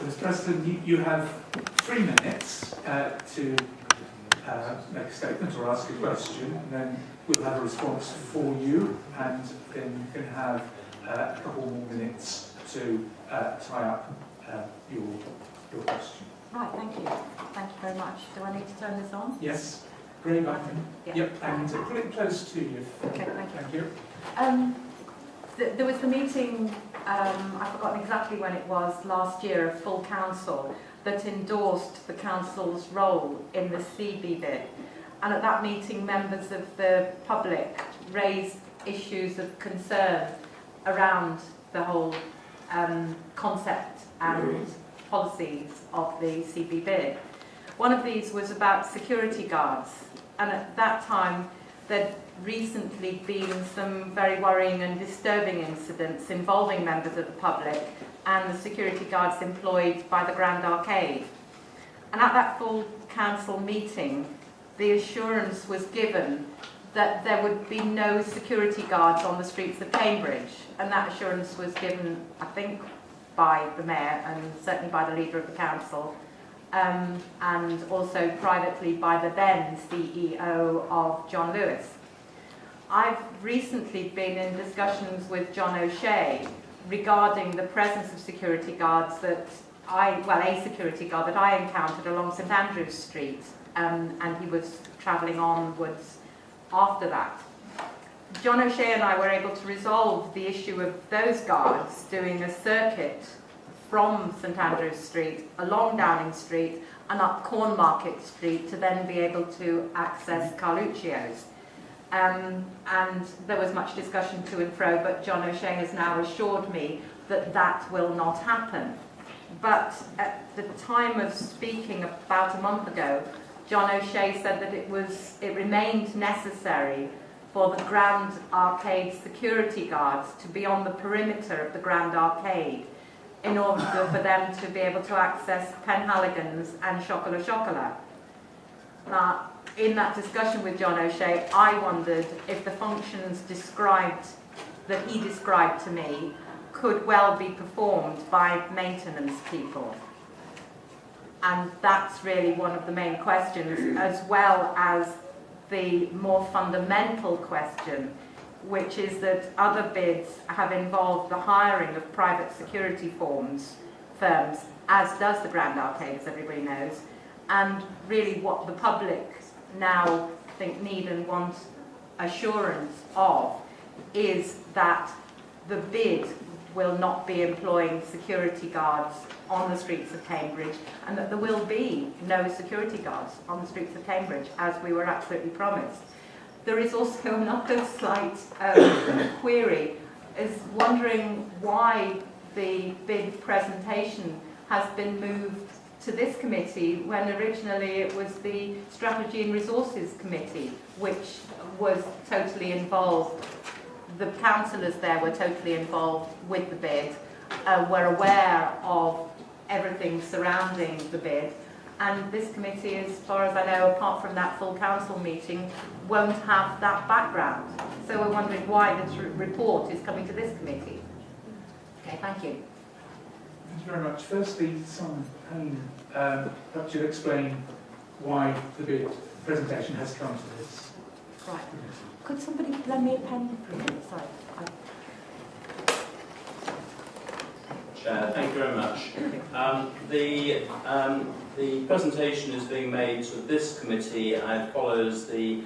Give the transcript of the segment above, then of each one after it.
So, Mr. President, you have 3 minutes to make a statement or ask a question, and then we'll have a response for you, and then you can have a couple more minutes to tie up your question. Right, thank you. Thank you very much. Do I need to turn this on? Yes, grey button. Yeah. Yep, and put it close to you. Okay, thank you. Thank you. There was the meeting, I've forgotten exactly when it was, last year, of full council that endorsed the council's role in the CB bit. And at that meeting, members of the public raised issues of concern around the whole concept and policies of the CB bid. One of these was about security guards, and at that time there'd recently been some very worrying and disturbing incidents involving members of the public and the security guards employed by the Grand Arcade. And at that full council meeting, the assurance was given that there would be no security guards on the streets of Cambridge, and that assurance was given, I think, by the Mayor and certainly by the leader of the council, and also privately by the then CEO of John Lewis. I've recently been in discussions with John O'Shea regarding the presence of security guards a security guard that I encountered along St Andrew's Street, and he was travelling onwards after that. John O'Shea and I were able to resolve the issue of those guards doing a circuit from St Andrew's Street, along Downing Street and up Cornmarket Street to then be able to access Carluccio's. And there was much discussion to and fro, but John O'Shea has now assured me that that will not happen. But at the time of speaking about a month ago, John O'Shea said that it remained necessary for the Grand Arcade security guards to be on the perimeter of the Grand Arcade in order for them to be able to access Penhaligons and Chocolat Chocolat. Now, in that discussion with John O'Shea, I wondered if the functions that he described to me could well be performed by maintenance people. And that's really one of the main questions, as well as the more fundamental question, which is that other bids have involved the hiring of private security firms, as does the Grand Arcade, as everybody knows, and really what the public now need and want assurance of is that the bid will not be employing security guards on the streets of Cambridge, and that there will be no security guards on the streets of Cambridge, as we were absolutely promised. There is also another slight query, is wondering why the bid presentation has been moved to this committee when originally it was the Strategy and Resources Committee which was totally involved. The councillors there were totally involved with the bid, were aware of everything surrounding the bid, and this committee, as far as I know, apart from that full council meeting, won't have that background. So we're wondering why this report is coming to this committee. Okay, thank you. Thank you very much. Firstly, Simon Payne, perhaps you'll explain why the bid presentation has come to this. Right. Could somebody lend me a pen for a minute? Sorry. Chair, thank you very much. The presentation is being made to this committee and follows the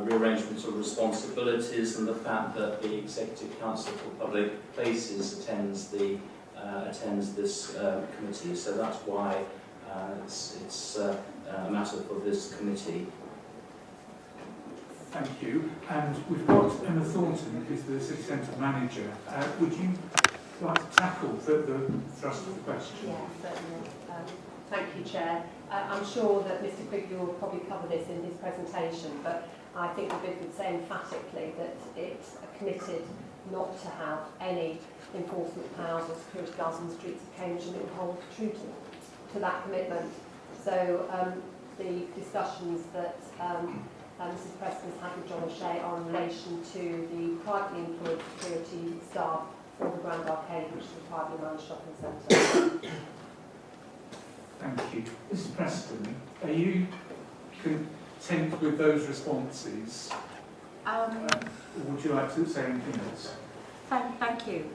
rearrangement of responsibilities and the fact that the Executive Council for Public Places attends this committee. So that's why it's a matter for this committee. Thank you. And we've got Emma Thornton, who's the City Centre Manager. Would you like to tackle the thrust of the question? Yeah, certainly. Thank you, Chair. I'm sure that Mr Quigley will probably cover this in his presentation, but I think the bid would say emphatically that it's committed not to have any enforcement powers or security guards on the streets of Cambridge, and it will hold true to that commitment. So the discussions that Mrs Preston's had with John O'Shea are in relation to the privately employed security staff for the Grand Arcade, which is a privately managed shopping centre. Thank you. Mrs. Preston, are you content with those responses? Or would you like to say anything else? Thank you.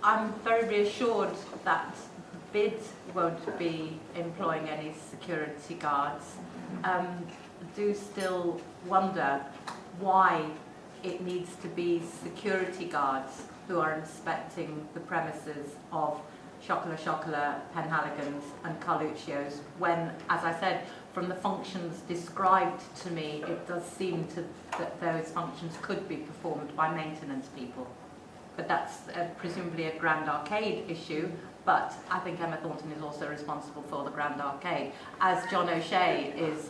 I'm very reassured that BID won't be employing any security guards. Do still wonder why it needs to be security guards who are inspecting the premises of Chocola, Penhaligons and Carluccio's when, as I said, from the functions described to me, it does seem that those functions could be performed by maintenance people. But that's presumably a Grand Arcade issue, but I think Emma Thornton is also responsible for the Grand Arcade, as John O'Shea is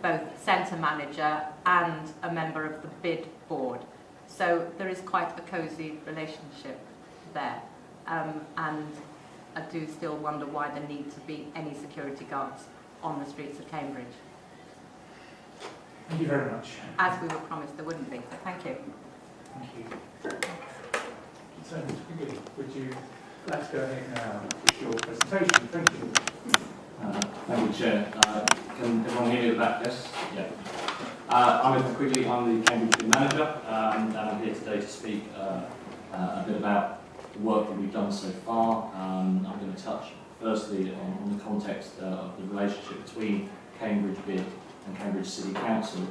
both centre manager and a member of the BID board. So there is quite a cosy relationship there. And I do still wonder why there need to be any security guards on the streets of Cambridge. Thank you very much. As we were promised there wouldn't be. So thank you. Thank you. So, Mr. Quigley, would you like to go ahead now with your presentation? Thank you. Thank you, Chair. Can everyone hear me at the back? Yes? Yeah. I'm Mr. Quigley, I'm the Cambridge BID manager, and I'm here today to speak a bit about the work that we've done so far. I'm going to touch firstly on the context of the relationship between Cambridge BID and Cambridge City Council.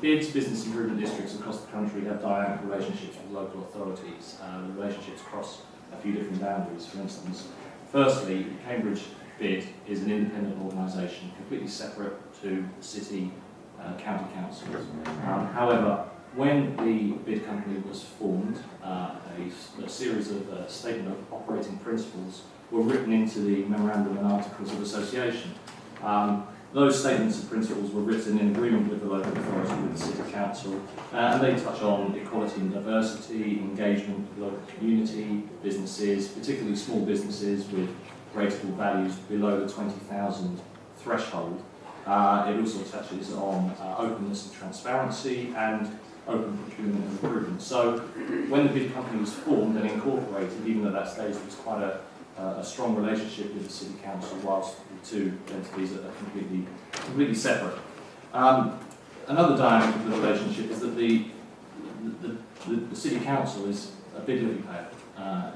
BID's business improvement districts across the country have dynamic relationships with local authorities. The relationships cross a few different boundaries. For instance, firstly, Cambridge BID is an independent organisation, completely separate to city county councils. However, when the BID company was formed, a series of statement of operating principles were written into the memorandum and articles of association. Those statements of principles were written in agreement with the local authority, with the City Council, and they touch on equality and diversity, engagement with the local community, businesses, particularly small businesses with rateable values below the 20,000 threshold. It also touches on openness and transparency and open procurement and recruitment. So when the BID company was formed and incorporated, even at that stage, there was quite a strong relationship with the City Council, whilst the two entities are completely separate. Another dynamic of the relationship is that the City Council is a BID levy payer.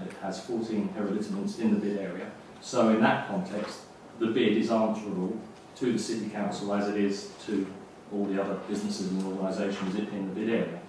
It has 14 hereditaments in the BID area. So in that context, the BID is answerable to the City Council as it is to all the other businesses and organisations in the BID area.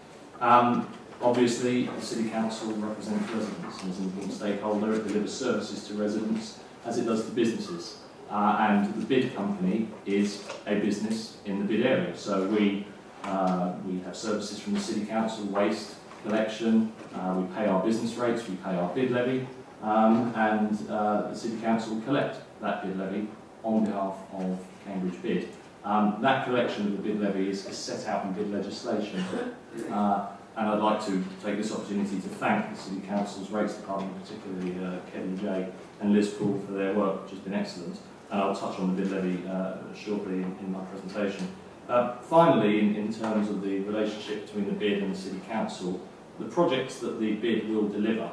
Obviously, the City Council represents residents and is an important stakeholder. It delivers services to residents as it does to businesses. And the BID company is a business in the BID area. So we have services from the City Council, waste collection, we pay our business rates, we pay our BID levy, and the City Council will collect that BID levy on behalf of Cambridge BID. That collection of the BID levy is set out in BID legislation. And I'd like to take this opportunity to thank the City Council's Rates Department, particularly Kevin Jay and Liz Poole, for their work, which has been excellent. And I'll touch on the BID levy shortly in my presentation. Finally, in terms of the relationship between the BID and the City Council, the projects that the BID will deliver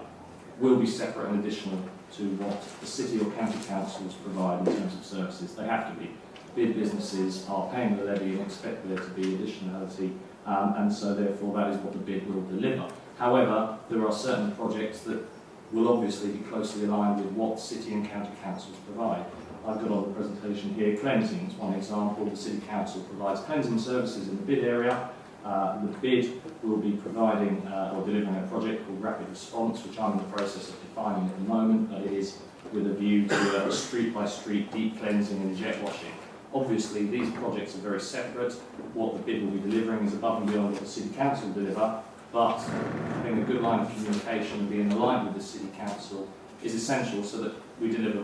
will be separate and additional to what the City or County Councils provide in terms of services. They have to be. BID businesses are paying the levy and expect there to be additionality, and so therefore that is what the BID will deliver. However, there are certain projects that will obviously be closely aligned with what City and County Councils provide. I've got on the presentation here cleansing is one example. The City Council provides cleansing services in the BID area. The BID will be providing or delivering a project called Rapid Response, which I'm in the process of defining at the moment, but it is with a view to street-by-street deep cleansing and jet washing. Obviously, these projects are very separate. What the BID will be delivering is above and beyond what the City Council will deliver, but having a good line of communication and being aligned with the City Council is essential so that we deliver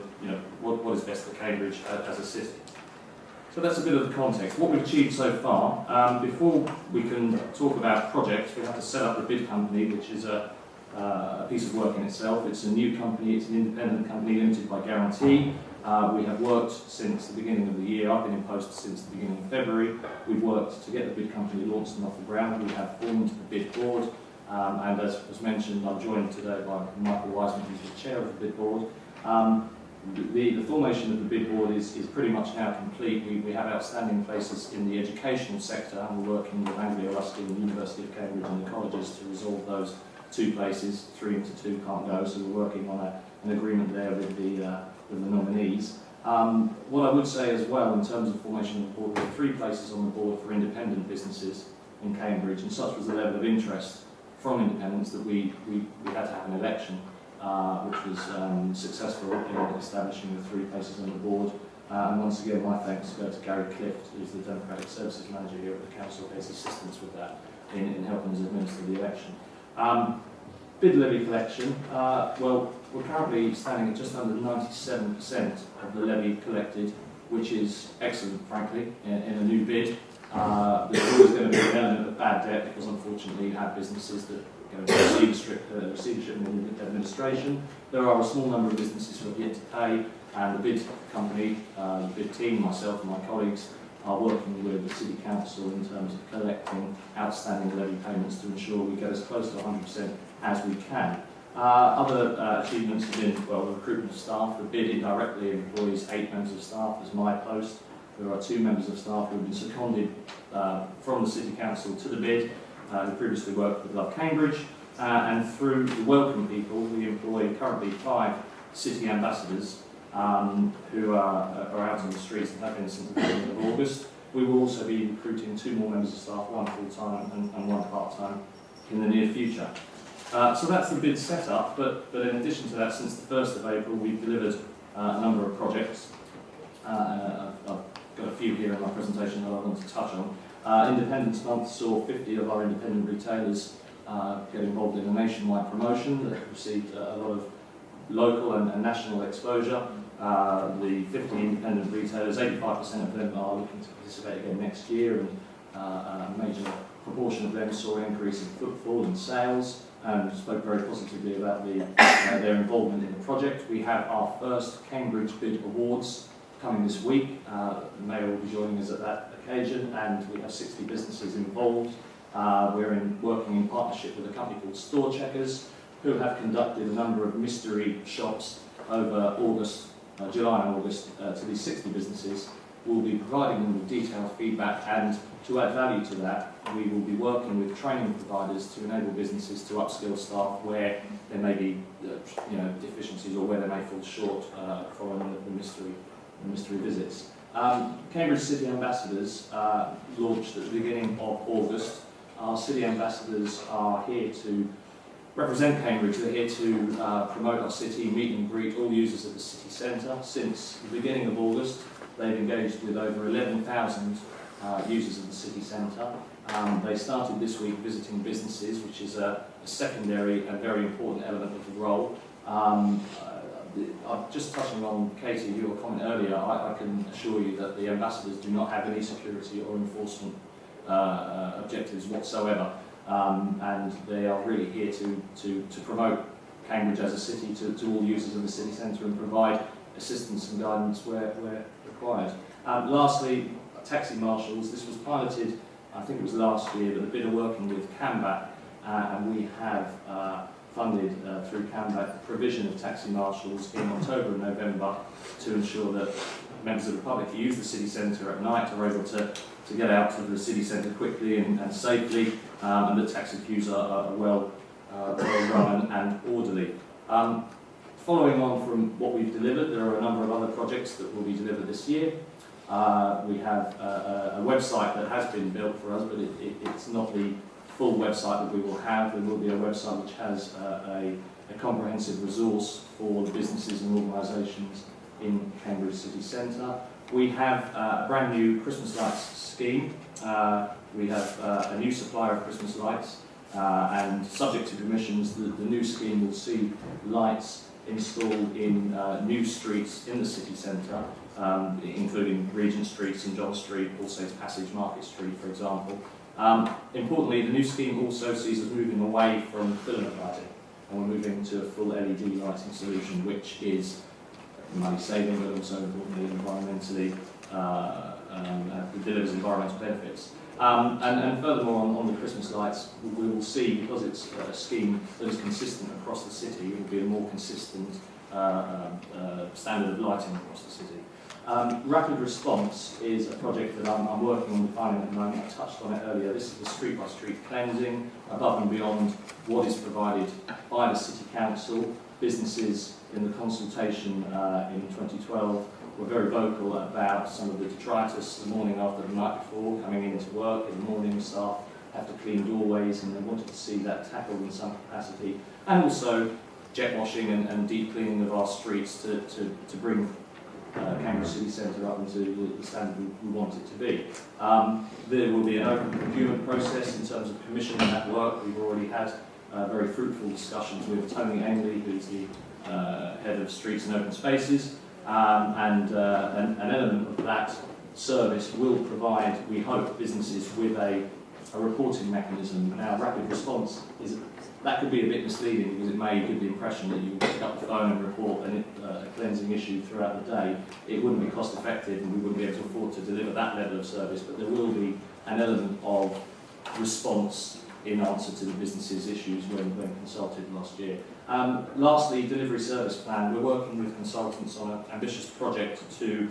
what is best for Cambridge as a city. So that's a bit of the context. What we've achieved so far, before we can talk about projects, we have to set up a BID company, which is a piece of work in itself. It's a new company, it's an independent company limited by guarantee. We have worked since the beginning of the year. I've been in post since the beginning of February. We've worked to get the BID company launched and off the ground. We have formed the BID board. And as was mentioned, I'm joined today by Michael Wiseman, who's the chair of the bid board. The formation of the bid board is pretty much now complete. We have outstanding places in the educational sector, and we're working with Anglia Ruskin, the University of Cambridge and the colleges to resolve those 2 places. 3 into 2 can't go, so we're working on an agreement there with the nominees. What I would say as well, in terms of formation of the board, there are 3 places on the board for independent businesses in Cambridge, and such was the level of interest from independents that we had to have an election, which was successful in establishing the 3 places on the board. And once again, my thanks go to Gary Clift, who's the Democratic Services Manager here at the Council, for his assistance with that in helping us administer the election. Bid levy collection, well, we're currently standing at just under 97% of the levy collected, which is excellent, frankly, in a new bid. There's always going to be an element of bad debt because, unfortunately, you have businesses that go into receivership and administration. There are a small number of businesses who have yet to pay, and the bid company, the bid team, myself and my colleagues, are working with the City Council in terms of collecting outstanding levy payments to ensure we get as close to 100% as we can. Other achievements have been, well, the recruitment of staff. The bid indirectly employs 8 members of staff as my post. There are 2 members of staff who have been seconded from the City Council to the bid, who previously worked with Love Cambridge. And through the Welcome People, we employ currently 5 city ambassadors who are out on the streets and have been since the beginning of August. We will also be recruiting 2 more members of staff, 1 full-time and 1 part-time, in the near future. So that's the bid setup, but in addition to that, since the 1st of April, we've delivered a number of projects. I've got a few here in my presentation that I want to touch on. Independence Month saw 50 of our independent retailers get involved in a nationwide promotion that received a lot of local and national exposure. The 50 independent retailers, 85% of them are looking to participate again next year, and a major proportion of them saw an increase in footfall and sales, and spoke very positively about their involvement in the project. We have our first Cambridge Bid Awards coming this week. The Mayor will be joining us at that occasion, and we have 60 businesses involved. We're working in partnership with a company called Store Checkers, who have conducted a number of mystery shops over July and August to these 60 businesses. We'll be providing them with detailed feedback, and to add value to that, we will be working with training providers to enable businesses to upskill staff where there may be deficiencies or where they may fall short following the mystery visits. Cambridge City Ambassadors launched at the beginning of August. Our City Ambassadors are here to represent Cambridge. They're here to promote our city, meet and greet all users of the city centre. Since the beginning of August, they've engaged with over 11,000 users of the city centre. They started this week visiting businesses, which is a secondary and very important element of the role. Just touching on, Katie, your comment earlier, I can assure you that the ambassadors do not have any security or enforcement objectives whatsoever. And they are really here to promote Cambridge as a city to all users of the city centre and provide assistance and guidance where required. Lastly, taxi marshals. This was piloted, I think it was last year, but the bid are working with CAMBAC, and we have funded through CAMBAC the provision of taxi marshals in October and November to ensure that members of the public who use the city centre at night are able to get out to the city centre quickly and safely, and that taxi queues are well run and orderly. Following on from what we've delivered, there are a number of other projects that will be delivered this year. We have a website that has been built for us, but it's not the full website that we will have. There will be a website which has a comprehensive resource for the businesses and organisations in Cambridge City Centre. We have a brand new Christmas lights scheme. We have a new supplier of Christmas lights, and subject to permissions, the new scheme will see lights installed in new streets in the city centre, including Regent Street, St John Street, All Saints Passage, Market Street, for example. Importantly, the new scheme also sees us moving away from filament lighting, and we're moving to a full LED lighting solution, which is money saving, but also importantly environmentally delivers environmental benefits. And furthermore, on the Christmas lights, we will see, because it's a scheme that is consistent across the city, it will be a more consistent standard of lighting across the city. Rapid response is a project that I'm working on defining at the moment. I touched on it earlier. This is the street-by-street cleansing, above and beyond what is provided by the City Council. Businesses in the consultation in 2012 were very vocal about some of the detritus the morning after the night before, coming into work in the morning. Staff have to clean doorways, and they wanted to see that tackled in some capacity. And also jet washing and deep cleaning of our streets to bring Cambridge City Centre up into the standard we want it to be. There will be an open procurement process in terms of commissioning that work. We've already had very fruitful discussions with Tony Ainley, who's the head of Streets and Open Spaces, and an element of that service will provide, we hope, businesses with a reporting mechanism. Now, rapid response that could be a bit misleading, because it may give the impression that you pick up the phone and report a cleansing issue throughout the day. It wouldn't be cost effective, and we wouldn't be able to afford to deliver that level of service, but there will be an element of response in answer to the business's issues when consulted last year. Lastly, delivery service plan. We're working with consultants on an ambitious project to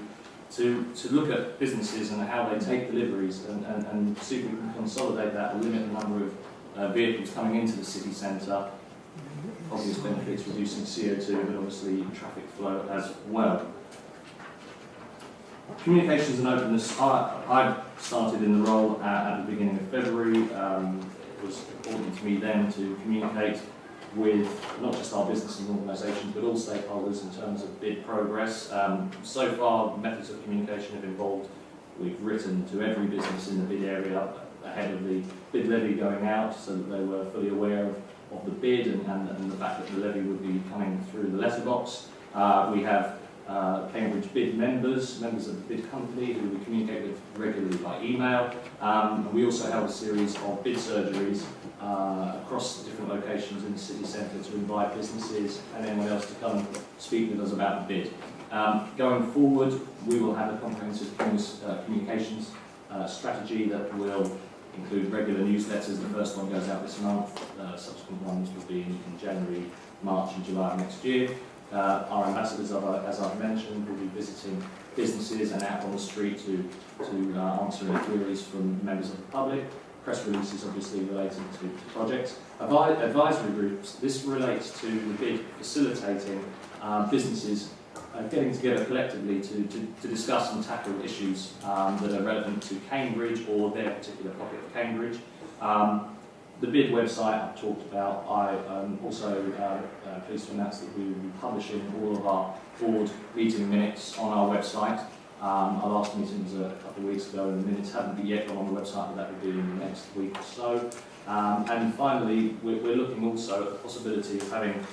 look at businesses and how they take deliveries and see if we can consolidate that and limit the number of vehicles coming into the city centre. Obvious benefits, reducing CO2, but obviously traffic flow as well. Communications and openness. I started in the role at the beginning of February. It was important to me then to communicate with not just our business and organisations, but all stakeholders in terms of bid progress. So far, methods of communication have involved, we've written to every business in the bid area ahead of the bid levy going out, so that they were fully aware of the bid and the fact that the levy would be coming through the letterbox. We have Cambridge bid members of the bid company who we communicate with regularly by email. And we also held a series of bid surgeries across different locations in the city centre to invite businesses and anyone else to come and speak with us about the bid. Going forward, we will have a comprehensive communications strategy that will include regular newsletters. The first one goes out this month. Subsequent ones will be in January, March and July of next year. Our ambassadors, as I've mentioned, will be visiting businesses and out on the street to answer any queries from members of the public. Press releases obviously related to projects. Advisory groups, this relates to the bid facilitating businesses getting together collectively to discuss and tackle issues that are relevant to Cambridge or their particular pocket of Cambridge. The bid website I've talked about. I'm also pleased to announce that we will be publishing all of our board meeting minutes on our website. Our last meeting was a couple of weeks ago, and the minutes haven't yet gone on the website, but that will be in the next week or so. And finally, we're looking also at the possibility of having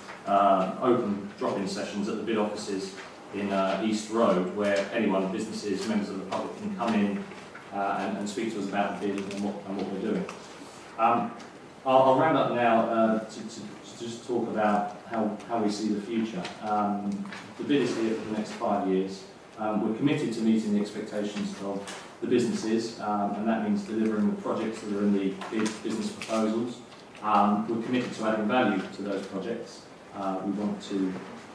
open drop-in sessions at the bid offices in East Road, where anyone, businesses, members of the public, can come in and speak to us about the bid and what we're doing. I'll round up now to just talk about how we see the future. The bid is here for the next 5 years. We're committed to meeting the expectations of the businesses, and that means delivering the projects that are in the bid business proposals. We're committed to adding value to those projects. We want to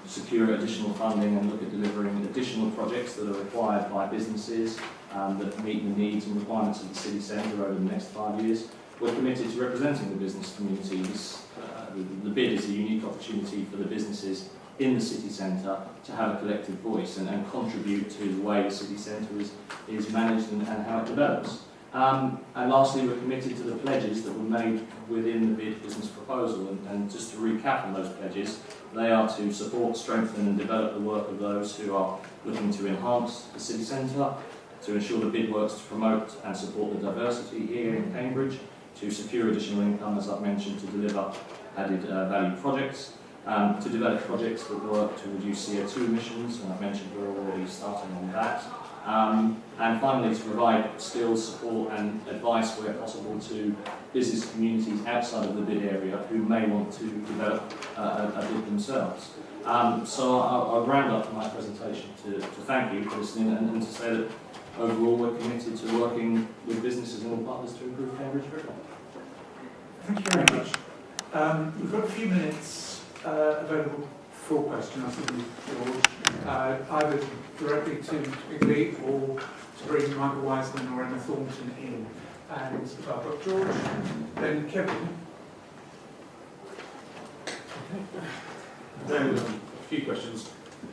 secure additional funding and look at delivering additional projects that are required by businesses that meet the needs and requirements of the city centre over the next 5 years. We're committed to representing the business community. The bid is a unique opportunity for the businesses in the city centre to have a collective voice and contribute to the way the city centre is managed and how it develops. And lastly, we're committed to the pledges that were made within the bid business proposal. And just to recap on those pledges, they are to support, strengthen and develop the work of those who are looking to enhance the city centre, to ensure the bid works to promote and support the diversity here in Cambridge, to secure additional income, as I've mentioned, to deliver added value projects, to develop projects that work to reduce CO2 emissions, and I've mentioned we're already starting on that. And finally, to provide skills, support and advice where possible to business communities outside of the bid area who may want to develop a bid themselves. So I'll round up my presentation to thank you for listening and to say that overall we're committed to working with businesses and all partners to improve Cambridge River. Thank you very much. We've got a few minutes available for questions to George, either directly to Quigley or to bring Michael Wiseman or Emma Thornton in. And if I've got George, then Kevin. There are a few questions.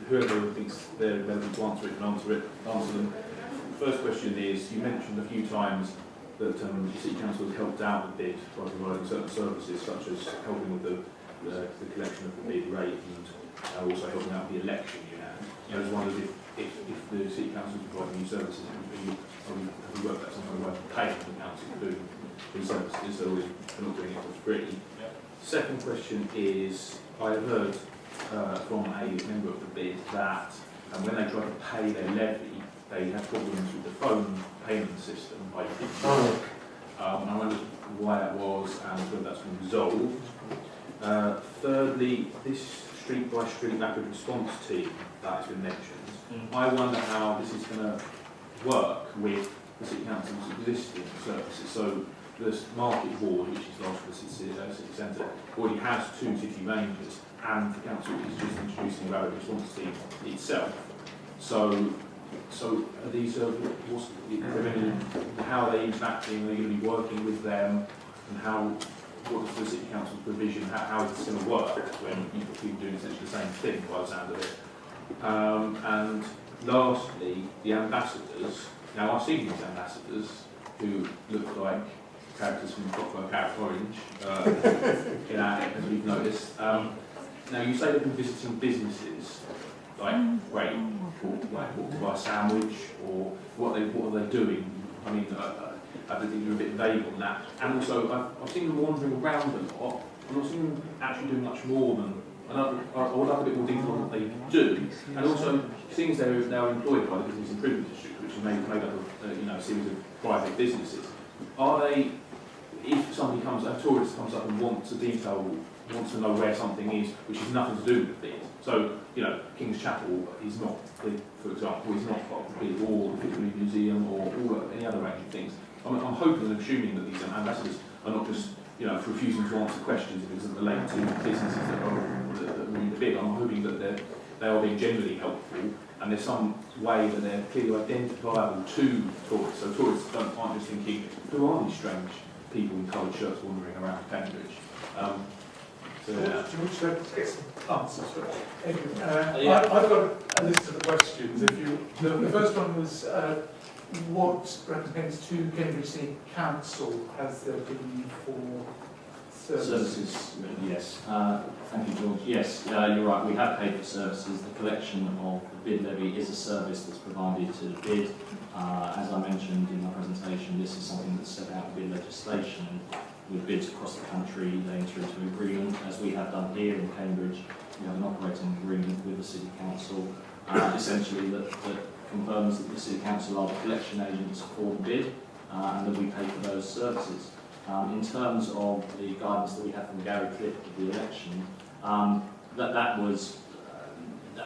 Whoever thinks they're relevant to answer it can answer them. First question is, you mentioned a few times that the City Council has helped out the bid by providing certain services, such as helping with the collection of the bid rate and also helping out with the election you had. I just wondered if the City Council is providing new services, have you worked out some kind of way of paying the council to do these services, so they're not doing it for free? Yeah. Second question is, I have heard from a member of the bid that when they try to pay their levy, they have problems with the phone payment system. I wondered why that was and whether that's been resolved. Thirdly, this street-by-street rapid response team that has been mentioned, I wonder how this is going to work with the City Council's existing services. So the Market Ward, which is large for the city centre, already has 2 city rangers, and the council is just introducing a rapid response team itself. So are these, how are they interacting? Are they going to be working with them? And what is the City Council's provision? How is this going to work when you've got people doing essentially the same thing by the sound of it? And lastly, the ambassadors. Now, I've seen these ambassadors who look like characters from Clockwork Orange, as we've noticed. Now, you say they've been visiting businesses, like, great, walk to buy a sandwich, or what are they doing? I mean, I think you're a bit vague on that. And also, I've seen them wandering around a lot, and I've seen them actually doing much more than, I would like a bit more detail on what they do. And also, seeing as they're now employed by the Business Improvement District, which is made up of a series of private businesses, are they, if somebody a tourist comes up and wants to know where something is, which has nothing to do with the bid. So, King's Chapel is not, for example, is not part of the bid, or the Piccadilly Museum, or any other range of things. I'm hoping and assuming that these ambassadors are not just, refusing to answer questions because it relates to businesses that read the bid. I'm hoping that they are being generally helpful, and there's some way that they're clearly identifiable to tourists. So tourists aren't just thinking, who are these strange people in coloured shirts wandering around Cambridge? George, let's get some answers. I've got a list of the questions. The first one was, what recompense to Cambridge City Council has there been for services? Yes. Thank you, George. Yes, you're right. We have paid for services. The collection of the bid levy is a service that's provided to the bid. As I mentioned in my presentation, this is something that's set out in bid legislation. With bids across the country, they enter into an agreement, as we have done here in Cambridge. We have an operating agreement with the City Council, essentially that confirms that the City Council are the collection agents for the bid, and that we pay for those services. In terms of the guidance that we had from Gary Cliff at the election, that was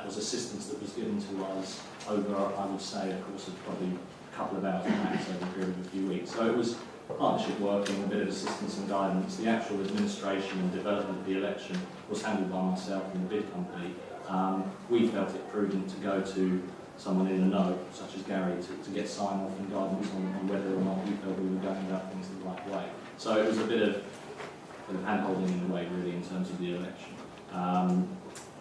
assistance that was given to us over, I would say, a course of probably a couple of hours max over a period of a few weeks. So it was partnership working, a bit of assistance and guidance. The actual administration and development of the election was handled by myself and the bid company. We felt it prudent to go to someone in the know, such as Gary, to get sign-off and guidance on whether or not we felt we were going about things the right way. So it was a bit of hand-holding in a way, really, in terms of the election.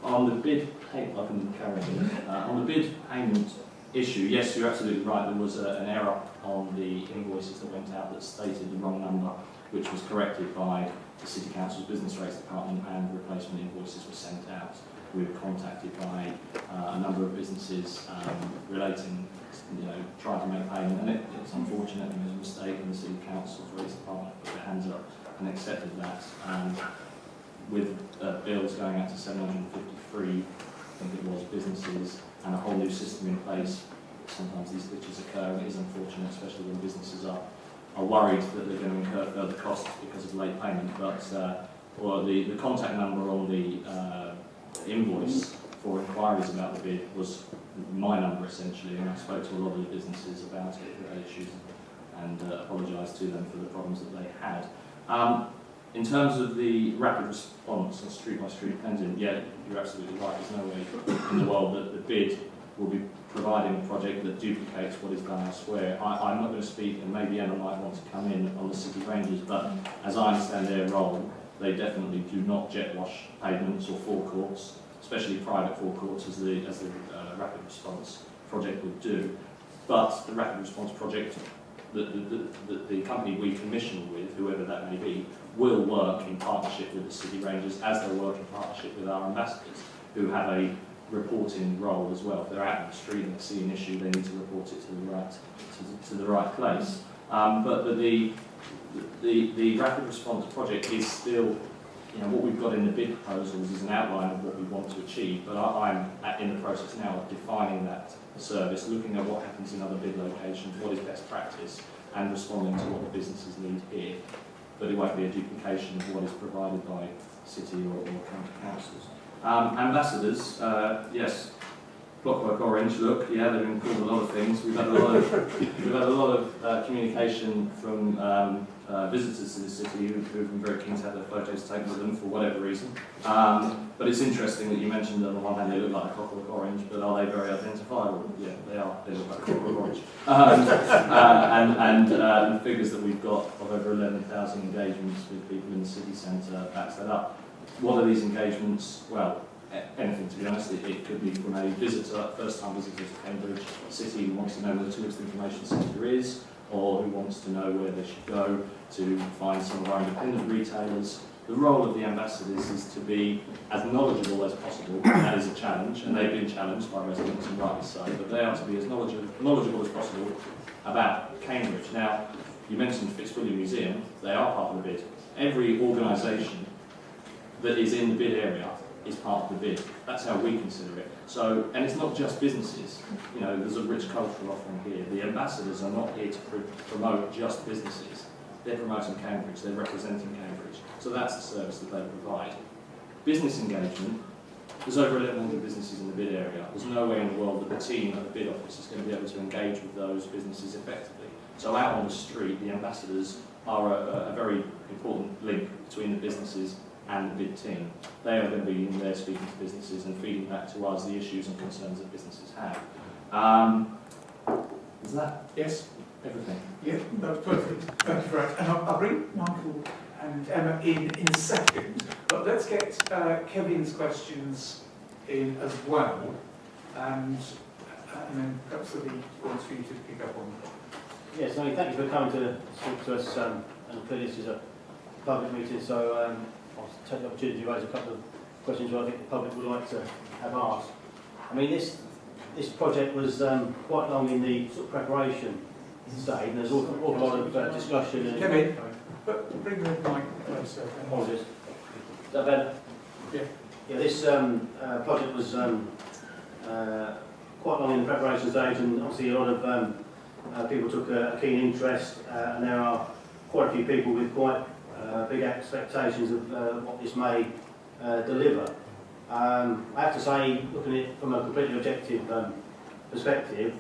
On the bid payment, I can carry on. On the bid payment issue, yes, you're absolutely right. There was an error on the invoices that went out that stated the wrong number, which was corrected by the City Council's Business Rates Department, and replacement invoices were sent out. We were contacted by a number of businesses relating, trying to make payment, and it's unfortunate, and there was a mistake, and the City Council's Rates Department put their hands up and accepted that. And with bills going out to 753, I think it was, businesses, and a whole new system in place, sometimes these glitches occur, and it is unfortunate, especially when businesses are worried that they're going to incur further costs because of late payment. But the contact number on the invoice for inquiries about the bid was my number essentially, and I spoke to a lot of the businesses about it, their issues, and apologised to them for the problems that they had. In terms of the rapid response and street-by-street cleansing, yeah, you're absolutely right. There's no way in the world that the bid will be providing a project that duplicates what is done elsewhere. I'm not going to speak, and maybe Emma might want to come in on the City Rangers, but as I understand their role, they definitely do not jet wash pavements or forecourts, especially private forecourts, as the rapid response project would do. But the rapid response project, the company we commission with, whoever that may be, will work in partnership with the City Rangers, as they'll work in partnership with our ambassadors, who have a reporting role as well. If they're out in the street and see an issue, they need to report it to the right place. But the rapid response project is still, what we've got in the bid proposals is an outline of what we want to achieve. But I'm in the process now of defining that service, looking at what happens in other bid locations, what is best practice, and responding to what the businesses need here. But it won't be a duplication of what is provided by city or county councils. Ambassadors, yes, Clockwork Orange. Look, yeah, they've been called a lot of things. We've had a lot of communication from visitors to the city who've been very keen to have their photos taken with them for whatever reason. But it's interesting that you mentioned that on the one hand they look like a Clockwork Orange, but are they very identifiable? Yeah, they are. They look like a Clockwork Orange. And the figures that we've got of over 11,000 engagements with people in the city centre backs that up. What are these engagements? Well, anything, to be honest. It could be from a visitor, first-time visitor to Cambridge City who wants to know where the Tourist Information Centre is, or who wants to know where they should go to find some of our independent retailers. The role of the ambassadors is to be as knowledgeable as possible, and that is a challenge, and they've been challenged by residents, and rightly so, but they are to be as knowledgeable as possible about Cambridge. Now, you mentioned Fitzwilliam Museum. They are part of the bid. Every organisation that is in the bid area is part of the bid. That's how we consider it. So, and it's not just businesses. There's a rich cultural offering here. The ambassadors are not here to promote just businesses. They're promoting Cambridge. They're representing Cambridge. So that's the service that they provide. Business engagement. There's over 1,100 businesses in the bid area. There's no way in the world that the team at the bid office is going to be able to engage with those businesses effectively. So out on the street, the ambassadors are a very important link between the businesses and the bid team. They are going to be in there speaking to businesses and feeding back to us the issues and concerns that businesses have. Is that everything? Yeah, that's perfect. Thank you for that. And I'll bring Michael and Emma in a second, but let's get Kevin's questions in as well, and then perhaps there'll be ones for you to pick up on. Yes, thank you for coming to speak to us, and clearly this is a public meeting, so I'll take the opportunity to raise a couple of questions that I think the public would like to have asked. I mean, this project was quite long in the sort of preparation stage, and there's an awful lot of discussion. And Kevin, but bring the mic closer. Apologies. Is that better? Yeah. Yeah, this project was quite long in the preparation stage, and obviously a lot of people took a keen interest, and there are quite a few people with quite big expectations of what this may deliver. I have to say, looking at it from a completely objective perspective,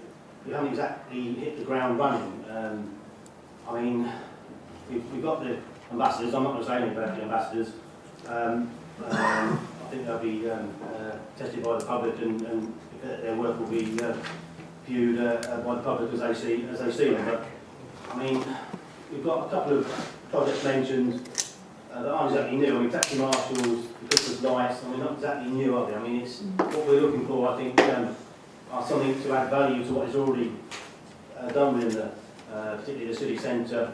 you haven't exactly hit the ground running. I mean, we've got the ambassadors. I'm not going to say anything about the ambassadors. I think they'll be tested by the public, and their work will be viewed by the public as they see them. But I mean, we've got a couple of projects mentioned that aren't exactly new. I mean, taxi marshals, the Christmas lights. I mean, not exactly new, are they? I mean, it's what we're looking for. I think are something to add value to what is already done within the, particularly the city centre.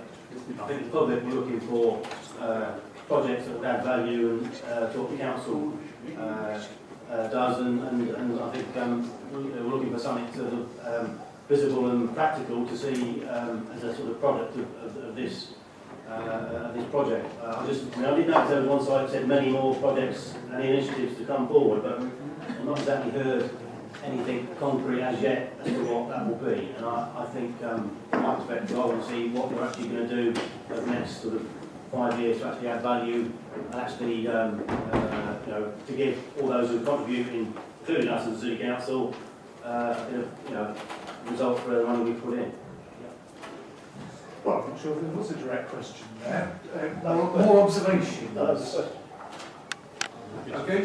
I think the public we're looking for projects that would add value and to what the council does, and I think we're looking for something sort of visible and practical to see as a sort of product of this project. I did notice there was one side that said many more projects and initiatives to come forward, but I've not exactly heard anything concrete as yet as to what that will be. And I think, from my perspective, I want to see what we're actually going to do over the next sort of 5 years to actually add value and actually, to give all those who contribute in including us as the City Council, a bit of, result for the money we put in. Well, I'm not sure if there was a direct question there. More observations. Okay.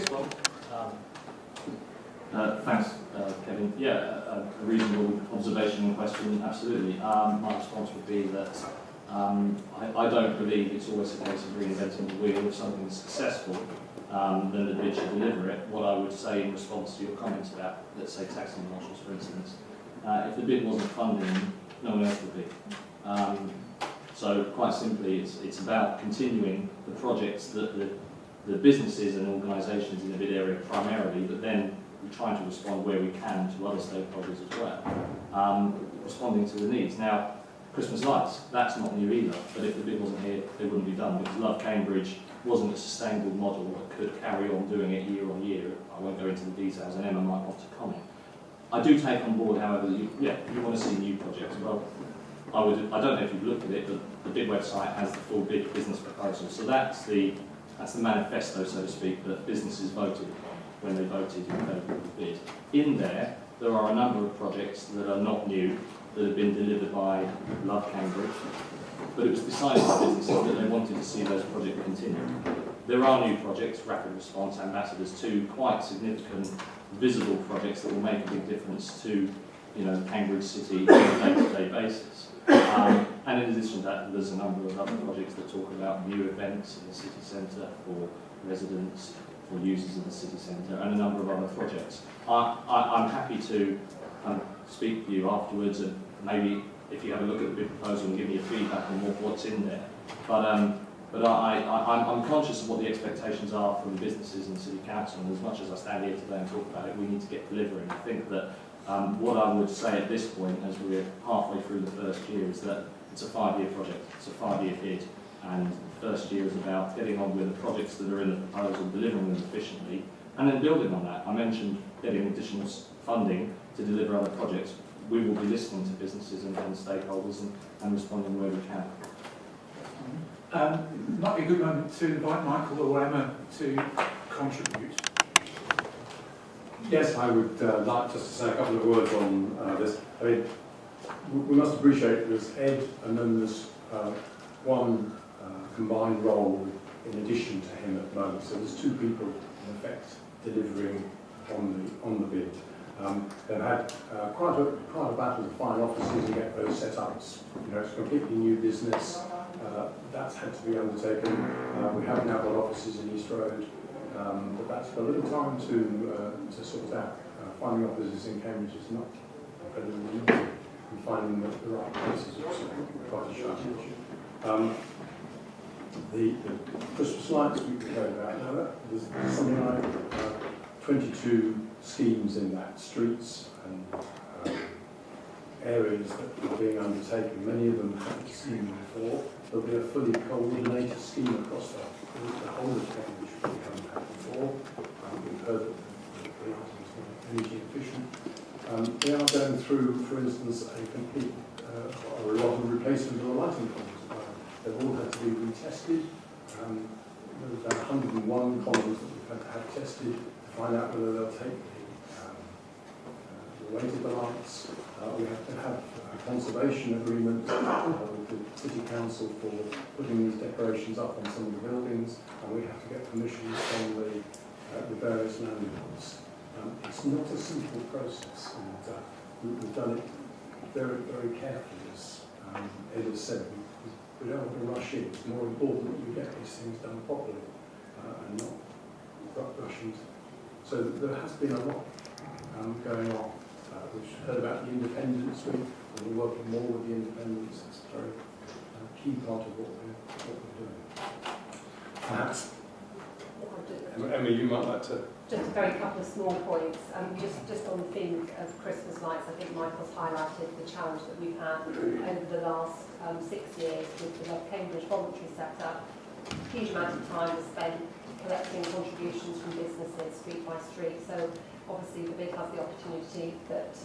Thanks, Kevin. Yeah, a reasonable observation and question, absolutely. My response would be that I don't believe it's always a case of reinventing the wheel. If something's successful, then the bid should deliver it. What I would say in response to your comments about, let's say, taxi marshals, for instance, if the bid wasn't funding, no one else would bid. So quite simply, it's about continuing the projects that the businesses and organisations in the bid area primarily, but then we're trying to respond where we can to other stakeholders as well, responding to the needs. Now, Christmas lights, that's not new either, but if the bid wasn't here, they wouldn't be done, because Love Cambridge wasn't a sustainable model that could carry on doing it year on year. I won't go into the details, and Emma might want to comment. I do take on board, however, that you want to see new projects. Well, I don't know if you've looked at it, but the bid website has the full bid business proposal. So that's the manifesto, so to speak, that businesses voted when they voted in favour of the bid. In there are a number of projects that are not new, that have been delivered by Love Cambridge, but it was decided by businesses that they wanted to see those projects continue. There are new projects, Rapid Response, Ambassadors, two quite significant, visible projects that will make a big difference to Cambridge City on a day-to-day basis. And in addition to that, there's a number of other projects that talk about new events in the city centre for residents, for users of the city centre, and a number of other projects. I'm happy to speak to you afterwards, and maybe if you have a look at the bid proposal and give me your feedback on what's in there. But I'm conscious of what the expectations are from the businesses and City Council, and as much as I stand here today and talk about it, we need to get delivering. I think that what I would say at this point, as we're halfway through the first year, is that it's a 5-year project, it's a 5-year bid, and the first year is about getting on with the projects that are in the proposal, delivering them efficiently, and then building on that. I mentioned getting additional funding to deliver other projects. We will be listening to businesses and stakeholders and responding where we can. Might be a good moment to invite Michael or Emma to contribute. Yes, I would like just to say a couple of words on this. I mean, we must appreciate there's Ed, and then there's one combined role in addition to him at the moment. So there's 2 people in effect delivering on the bid. They've had quite a battle to find offices and get those set up. It's a completely new business. That's had to be undertaken. We have now got offices in East Road, but that's got a little time to sort out. Finding offices in Cambridge is not incredibly easy, and finding the right places is also quite a challenge. The Christmas lights we heard about, now there's something like 22 schemes in that, streets and areas that are being undertaken. Many of them haven't seen before. There'll be a fully coordinated scheme across the whole of Cambridge which we haven't had before. We've heard that the items are energy efficient. We are going through, for instance, a complete or a lot of replacement of the lighting columns. They've all had to be retested. There's about 101 columns that we've had to have tested to find out whether they'll take the weight of the lights. We have to have a conservation agreement with the City Council for putting these decorations up on some of the buildings, and we have to get permissions from the various landlords. It's not a simple process, and we've done it very, very carefully, as Ed has said. We don't want to rush in. It's more important that you get these things done properly and not rush into. So there has been a lot going on. We've heard about the independents. We're working more with the independents. It's a very key part of what we're doing. Perhaps, Emma, you might like to. Just a very couple of small points. Just on the theme of Christmas lights, I think Michael's highlighted the challenge that we've had over the last 6 years with the Love Cambridge voluntary setup. A huge amount of time was spent collecting contributions from businesses street by street. So obviously the bid has the opportunity that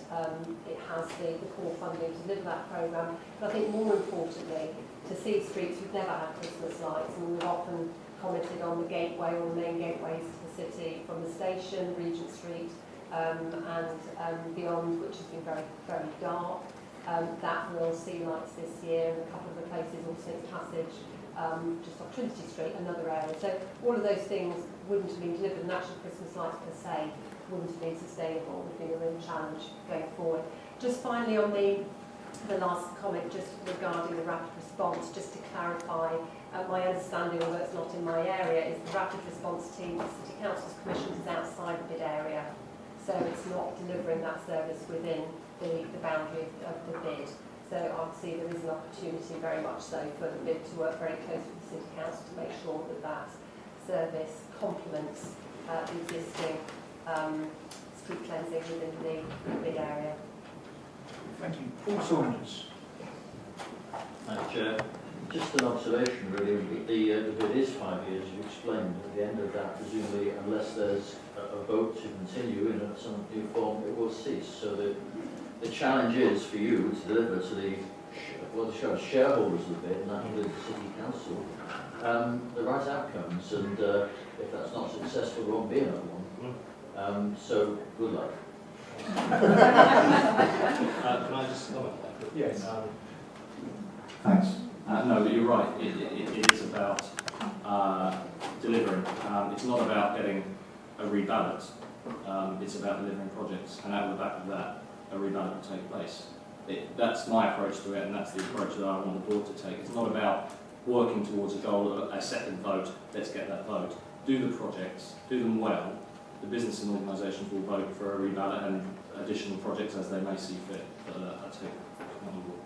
it has the core funding to deliver that programme. But I think more importantly, to see streets who've never had Christmas lights, and we've often commented on the gateway or the main gateways to the city, from the station, Regent Street, and Beyond, which has been very, very dark. That will see lights this year in a couple of the places, also its passage, just off Trinity Street, another area. So all of those things wouldn't have been delivered, and actually Christmas lights per se wouldn't have been sustainable. It would have been a real challenge going forward. Just finally on the last comment, just regarding the rapid response, just to clarify, my understanding, although it's not in my area, is the rapid response team, the City Council's commissions is outside the bid area. So it's not delivering that service within the boundary of the bid. So I'd see there is an opportunity, very much so, for the bid to work very closely with the City Council to make sure that that service complements the existing street cleansing within the bid area. Thank you. Paul Saunders. Thank you, Chair. Just an observation, really. The bid is 5 years, you explained. At the end of that, presumably, unless there's a vote to continue in some new form, it will cease. So the challenge is for you to deliver to the shareholders of the bid, and that includes the City Council, the right outcomes. And if that's not successful, there won't be another one. So good luck. Can I just comment? Yes. Thanks. No, but you're right. It is about delivering. It's not about getting a reballot. It's about delivering projects, and out of the back of that, a reballot will take place. That's my approach to it, and that's the approach that I want the board to take. It's not about working towards a goal of a second vote. Let's get that vote. Do the projects, do them well. The business and organisations will vote for a reballot and additional projects as they may see fit. But I take it on board.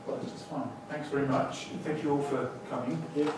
Well, that's fine. Thanks very much. Thank you all for coming. Yeah.